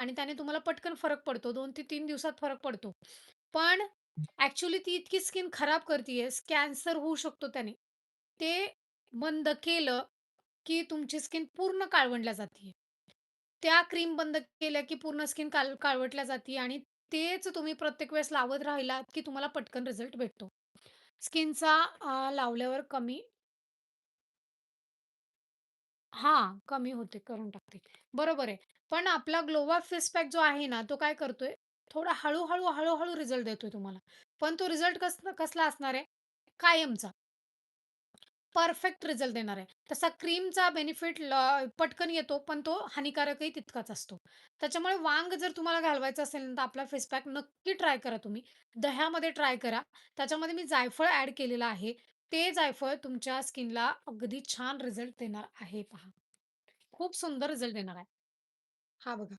आणि त्याने तुम्हाला पटकन फरक पडतो. 2 ते 3 दिवसात फरक पडतो. पण ॲक्चुअली ती इतकी स्किन खराब करतीये, कॅन्सर होऊ शकतो त्याने. ते बंद केलं, की तुमची स्किन पूर्ण काळवंडल्या जातीये. त्या क्रीम बंद केल्या, की पूर्ण स्किन काळवटल्या जाते आणि तेच तुम्ही प्रत्येक वेळेस लावत राहिलात, की तुम्हाला पटकन रिझल्ट भेटतो. स्किनचा लावल्यावर कमी हां, कमी होते, करून टाकते. बरोबर आहे. पण आपला ग्लोवा फेस पॅक जो आहे ना, तो काय करतोय, थोडा हळू-हळू, हळू-हळू रिझल्ट देतोय तुम्हाला. पण तो रिझल्ट कसला असणार आहे? कायमचा. परफेक्ट रिझल्ट देणार आहे. तसा क्रीमचा बेनिफिट पटकन येतो, पण तो हानिकारकही तितकाच असतो. त्याच्यामुळे वांग जर तुम्हाला घालवायचं असेल ना, तर आपला फेस पॅक नक्की ट्राय करा तुम्ही. दह्यामध्ये ट्राय करा. त्याच्यामध्ये मी जायफळ ॲड केलेलं आहे. ते जायफळ तुमच्या स्किनला अगदी छान रिझल्ट देणार आहे पहा. खूप सुंदर रिझल्ट देणार आहे. हा बघा.